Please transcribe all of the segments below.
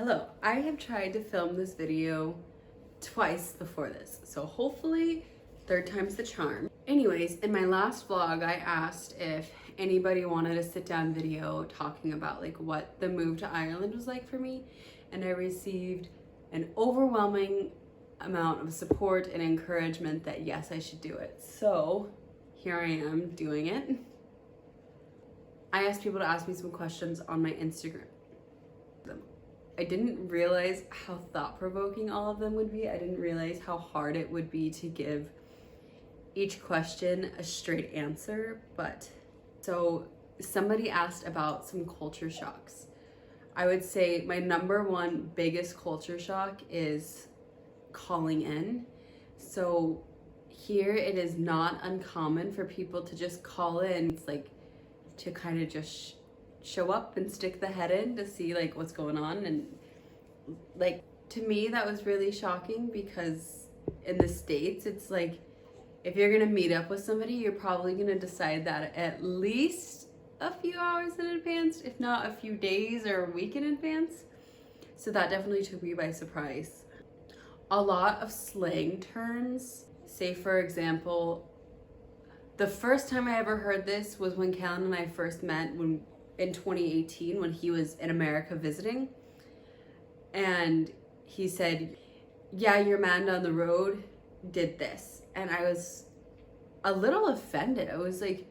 Hello, I have tried to film this video twice before this, so hopefully third time's the charm. Anyways, in my last vlog, I asked if anybody wanted a sit-down video talking about like what the move to Ireland was like for me, and I received an overwhelming amount of support and encouragement that yes, I should do it. So here I am doing it. I asked people to ask me some questions on my Instagram. I didn't realize how thought-provoking all of them would be. I didn't realize how hard it would be to give each question a straight answer. But so somebody asked about some culture shocks. I would say my number one biggest culture shock is calling in. So here it is not uncommon for people to just call in. It's like to kind of just show up and stick the head in to see like what's going on. And like to me that was really shocking because in the States it's like if you're gonna meet up with somebody, you're probably gonna decide that at least a few hours in advance, if not a few days or a week in advance. So that definitely took me by surprise. A lot of slang terms, say for example, the first time I ever heard this was when Callan and I first met in 2018 when he was in America visiting, and he said, yeah, your man down the road did this, and I was a little offended. I was like,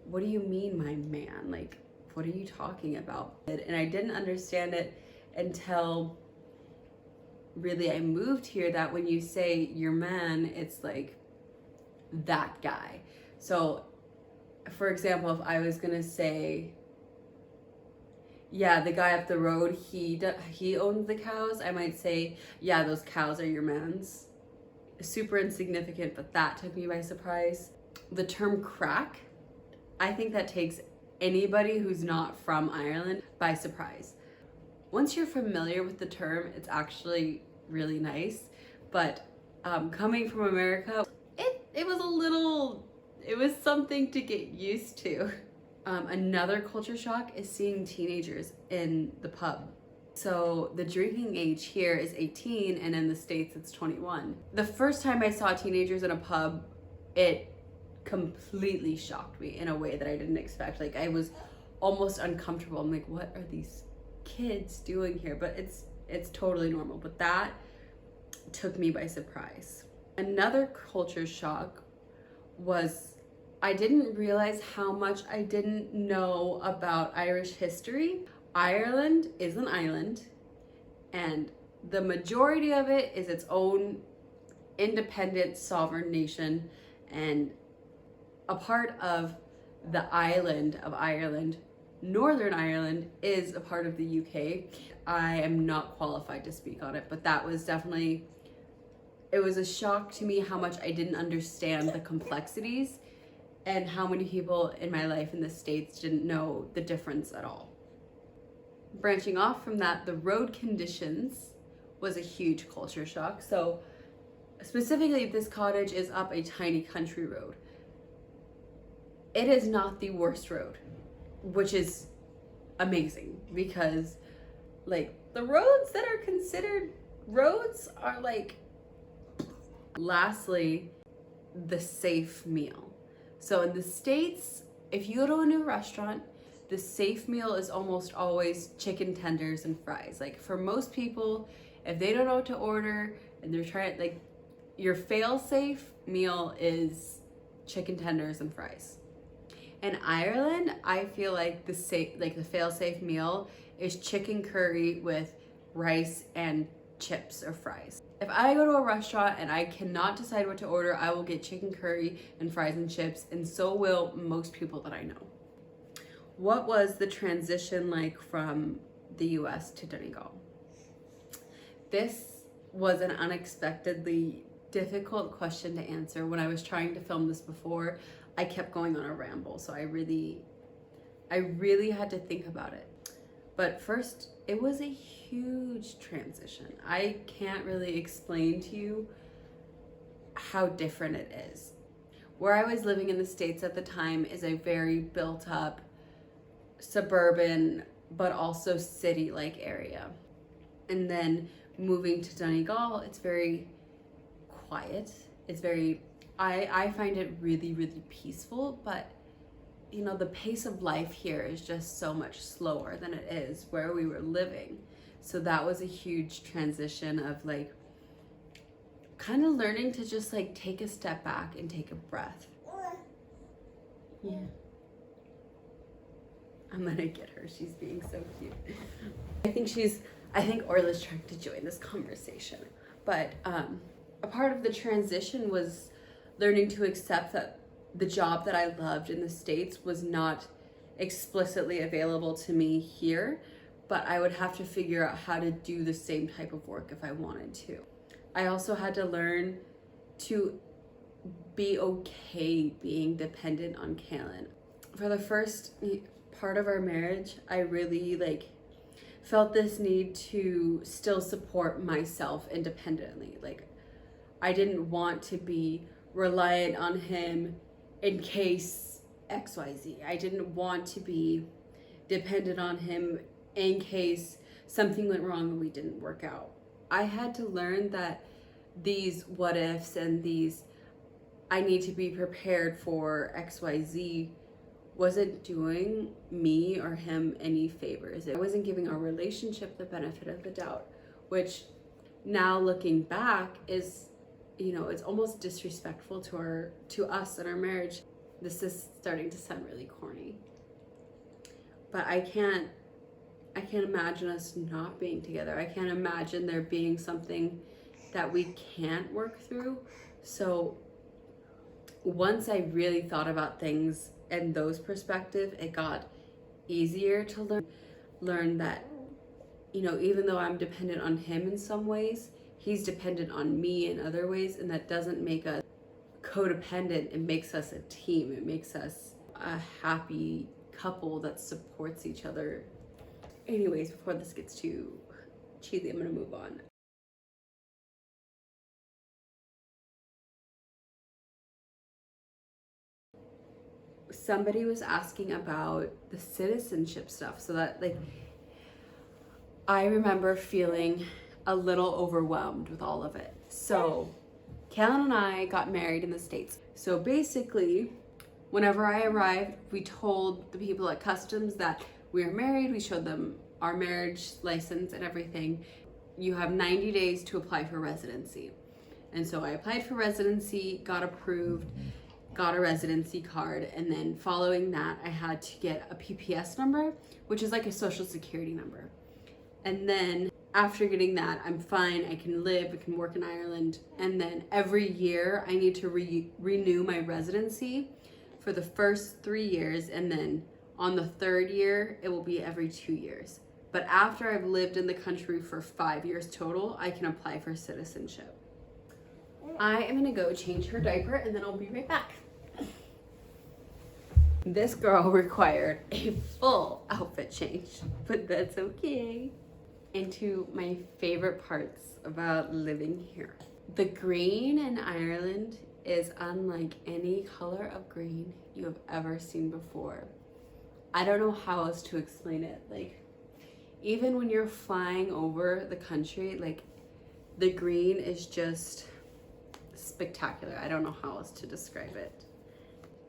what do you mean my man? Like, what are you talking about? And I didn't understand it until really I moved here, that when you say your man, it's like that guy. So for example, if I was gonna say, yeah, the guy up the road, he owns the cows, I might say, yeah, those cows are your man's. Super insignificant, but that took me by surprise. The term crack, I think that takes anybody who's not from Ireland by surprise. Once you're familiar with the term, it's actually really nice, but coming from America, it was something to get used to. Another culture shock is seeing teenagers in the pub. So the drinking age here is 18 and in the States it's 21. The first time I saw teenagers in a pub, it completely shocked me in a way that I didn't expect. Like I was almost uncomfortable. I'm like, what are these kids doing here? But it's totally normal. But that took me by surprise. Another culture shock was I didn't realize how much I didn't know about Irish history. Ireland is an island, and the majority of it is its own independent sovereign nation, and a part of the island of Ireland, Northern Ireland, is a part of the UK. I am not qualified to speak on it, but that was definitely, it was a shock to me how much I didn't understand the complexities and how many people in my life in the States didn't know the difference at all. Branching off from that, the road conditions was a huge culture shock. So specifically, this cottage is up a tiny country road. It is not the worst road, which is amazing because like the roads that are considered roads are like. Lastly, the safe meal. So in the States, if you go to a new restaurant, the safe meal is almost always chicken tenders and fries. Like for most people, if they don't know what to order and they're trying, like your fail-safe meal is chicken tenders and fries. In Ireland, I feel like the fail-safe meal is chicken curry with rice and chips or fries. If I go to a restaurant and I cannot decide what to order, I will get chicken curry and fries and chips, and so will most people that I know. What was the transition like from the US to Donegal? This was an unexpectedly difficult question to answer. When I was trying to film this before, I kept going on a ramble, so I really had to think about it. But first, it was a huge transition. I can't really explain to you how different it is. Where I was living in the States at the time is a very built up, suburban, but also city-like area. And then moving to Donegal, it's very quiet. It's very, I find it really, really peaceful, but you know, the pace of life here is just so much slower than it is where we were living. So that was a huge transition of like kind of learning to just like take a step back and take a breath. Yeah. I'm gonna get her. She's being so cute. I think Orla's trying to join this conversation. But a part of the transition was learning to accept that the job that I loved in the States was not explicitly available to me here, but I would have to figure out how to do the same type of work if I wanted to. I also had to learn to be okay being dependent on Kaylin. For the first part of our marriage, I really like felt this need to still support myself independently. Like I didn't want to be reliant on him in case XYZ. I didn't want to be dependent on him in case something went wrong and we didn't work out. I had to learn that these what ifs and these I need to be prepared for XYZ wasn't doing me or him any favors. It wasn't giving our relationship the benefit of the doubt, which now looking back is, you know, it's almost disrespectful to us and our marriage. This is starting to sound really corny, but I can't imagine us not being together. I can't imagine there being something that we can't work through. So once I really thought about things in those perspectives, it got easier to learn that, you know, even though I'm dependent on him in some ways, he's dependent on me in other ways, and that doesn't make us codependent. It makes us a team. It makes us a happy couple that supports each other. Anyways, before this gets too cheesy, I'm gonna move on. Somebody was asking about the citizenship stuff, so that like I remember feeling a little overwhelmed with all of it. So Kaylin and I got married in the States. So basically, whenever I arrived, we told the people at customs that we were married. We showed them our marriage license and everything. You have 90 days to apply for residency. And so I applied for residency, got approved, got a residency card, and then following that, I had to get a PPS number, which is like a social security number. And then after getting that, I'm fine. I can live, I can work in Ireland. And then every year I need to renew my residency for the first 3 years. And then on the third year, it will be every 2 years. But after I've lived in the country for 5 years total, I can apply for citizenship. I am gonna go change her diaper and then I'll be right back. This girl required a full outfit change, but that's okay. Into my favorite parts about living here. The green in Ireland is unlike any color of green you have ever seen before. I don't know how else to explain it. Like, even when you're flying over the country, like the green is just spectacular. I don't know how else to describe it.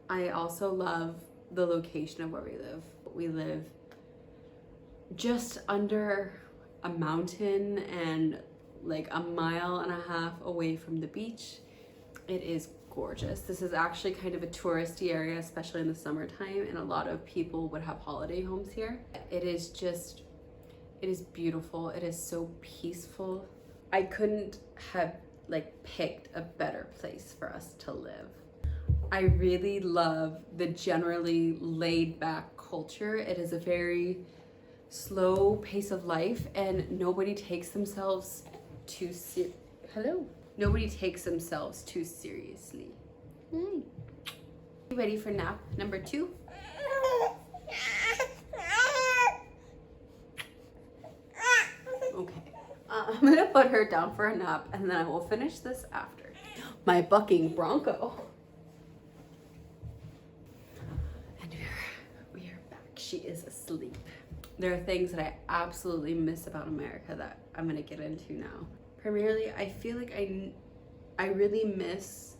I also love the location of where we live. We live just under a mountain and like a mile and a half away from the beach. It is gorgeous. This is actually kind of a touristy area, especially in the summertime, and a lot of people would have holiday homes here. It is beautiful. It is so peaceful. I couldn't have like picked a better place for us to live. I really love the generally laid back culture. It is a very slow pace of life, and nobody takes themselves too Nobody takes themselves too seriously. You ready for nap number 2? Okay. I'm gonna put her down for a nap and then I will finish this after. My bucking bronco. And we are back. She is asleep. there are things that I absolutely miss about America that I'm gonna get into now. Primarily, I feel like I really miss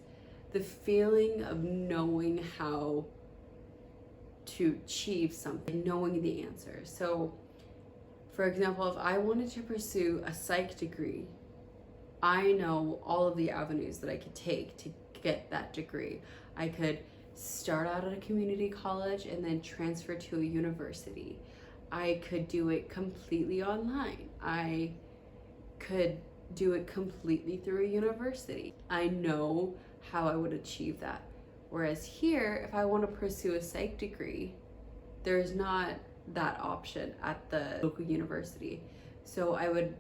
the feeling of knowing how to achieve something, knowing the answer. So, for example, if I wanted to pursue a psych degree, I know all of the avenues that I could take to get that degree. I could start out at a community college and then transfer to a university. I could do it completely online. I could do it completely through a university. I know how I would achieve that. Whereas here, if I want to pursue a psych degree, there's not that option at the local university. So I would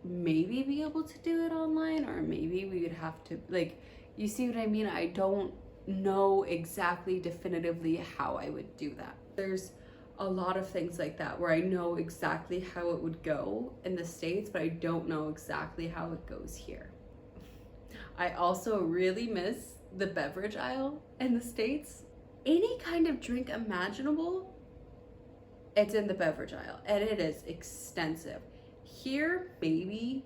maybe be able to do it online, or maybe we would have to, like, you see what I mean? I don't know exactly definitively how I would do that. There's a lot of things like that where I know exactly how it would go in the States, but I don't know exactly how it goes here. I also really miss the beverage aisle in the States. Any kind of drink imaginable, it's in the beverage aisle, and it is extensive. Here, maybe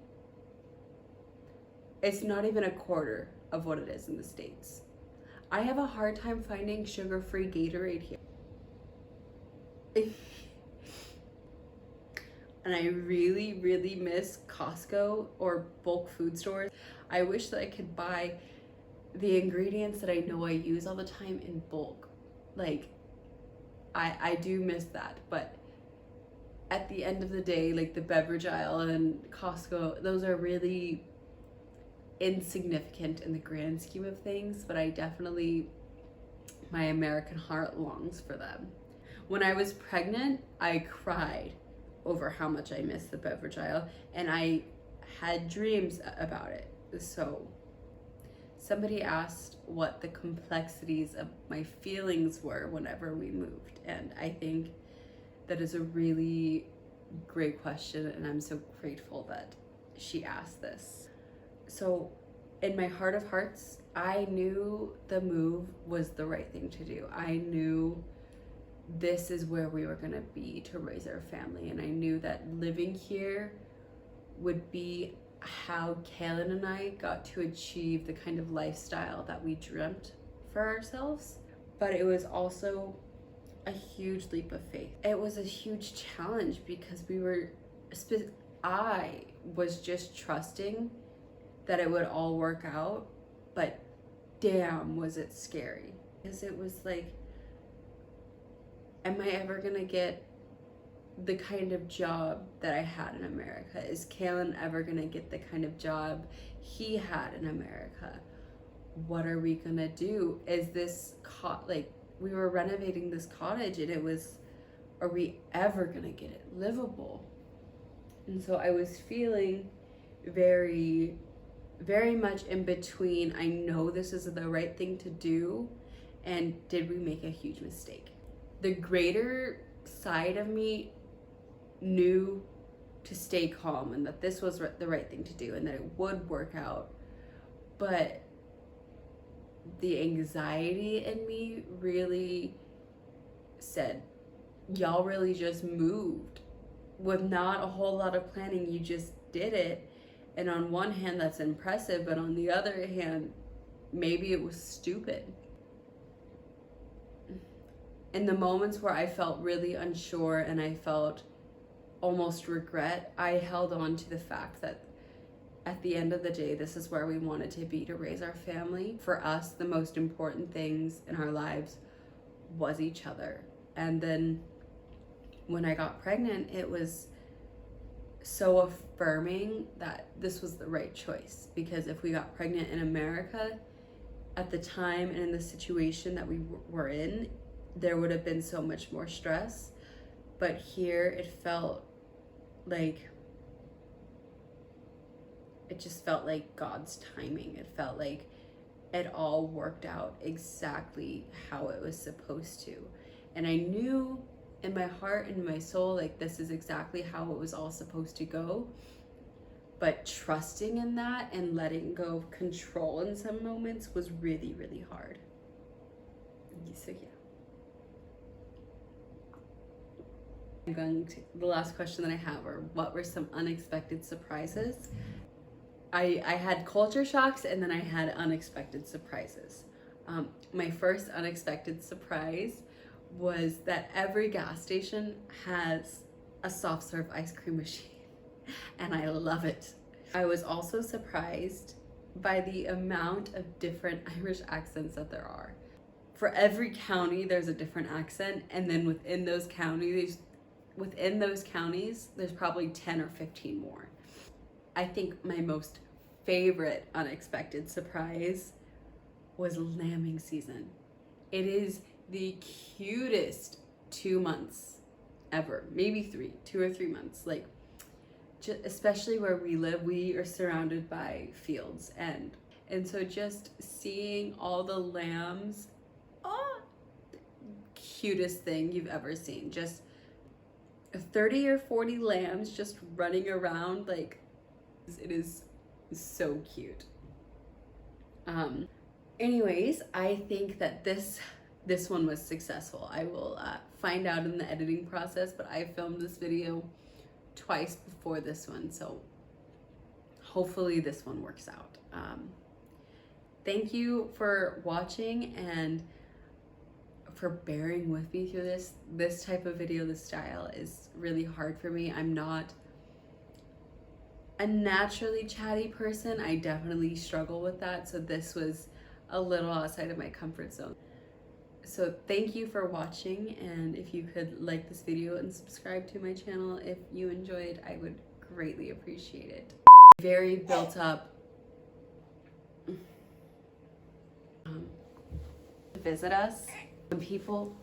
it's not even a quarter of what it is in the States. I have a hard time finding sugar-free Gatorade here. And I really, really miss Costco or bulk food stores. I wish that I could buy the ingredients that I know I use all the time in bulk. Like, I do miss that, but at the end of the day, like the beverage aisle and Costco, those are really insignificant in the grand scheme of things, but I definitely, my American heart longs for them. When I was pregnant, I cried over how much I missed the beverage aisle, and I had dreams about it. So somebody asked what the complexities of my feelings were whenever we moved, and I think that is a really great question, and I'm so grateful that she asked this. So in my heart of hearts, I knew the move was the right thing to do. I knew this is where we were gonna be to raise our family, and I knew that living here would be how Kaylin and I got to achieve the kind of lifestyle that we dreamt for ourselves. But it was also a huge leap of faith. It was a huge challenge because I was just trusting that it would all work out, but damn was it scary. Because it was like, am I ever gonna get the kind of job that I had in America? Is Kaylin ever gonna get the kind of job he had in America? What are we gonna do? Is this we were renovating this cottage, and it was, are we ever gonna get it livable? And so I was feeling very, very much in between. I know this is the right thing to do, and did we make a huge mistake? The greater side of me knew to stay calm and that this was the right thing to do and that it would work out. But the anxiety in me really said, y'all really just moved with not a whole lot of planning. You just did it. And on one hand, that's impressive, but on the other hand, maybe it was stupid. In the moments where I felt really unsure and I felt almost regret, I held on to the fact that at the end of the day, this is where we wanted to be to raise our family. For us, the most important things in our lives was each other. And then when I got pregnant, it was so affirming that this was the right choice. Because if we got pregnant in America at the time and in the situation that we were in, there would have been so much more stress. But here it felt like, it just felt like God's timing. It felt like it all worked out exactly how it was supposed to. And I knew in my heart and my soul, like, this is exactly how it was all supposed to go. But trusting in that and letting go of control in some moments was really, really hard. So yeah. I'm going to the last question that I have, or what were some unexpected surprises? I had culture shocks and then I had unexpected surprises. My first unexpected surprise was that every gas station has a soft serve ice cream machine and I love it. I was also surprised by the amount of different Irish accents that there are. For every county there's a different accent, and then within those counties there's probably 10 or 15 more. I think my most favorite unexpected surprise was lambing season. It is the cutest 2 months ever, maybe 2 or 3 months. Like, especially where we live, we are surrounded by fields, and so just seeing all the lambs, cutest thing you've ever seen. Just 30 or 40 lambs just running around, like, it is so cute. Anyways, I think that this one was successful. I will find out in the editing process, but I filmed this video twice before this one, so hopefully this one works out. Thank you for watching and for bearing with me through this type of video. This style is really hard for me. I'm not a naturally chatty person. I definitely struggle with that, so this was a little outside of my comfort zone. So thank you for watching, and if you could like this video and subscribe to my channel if you enjoyed, I would greatly appreciate it. Very built up. Visit us. When people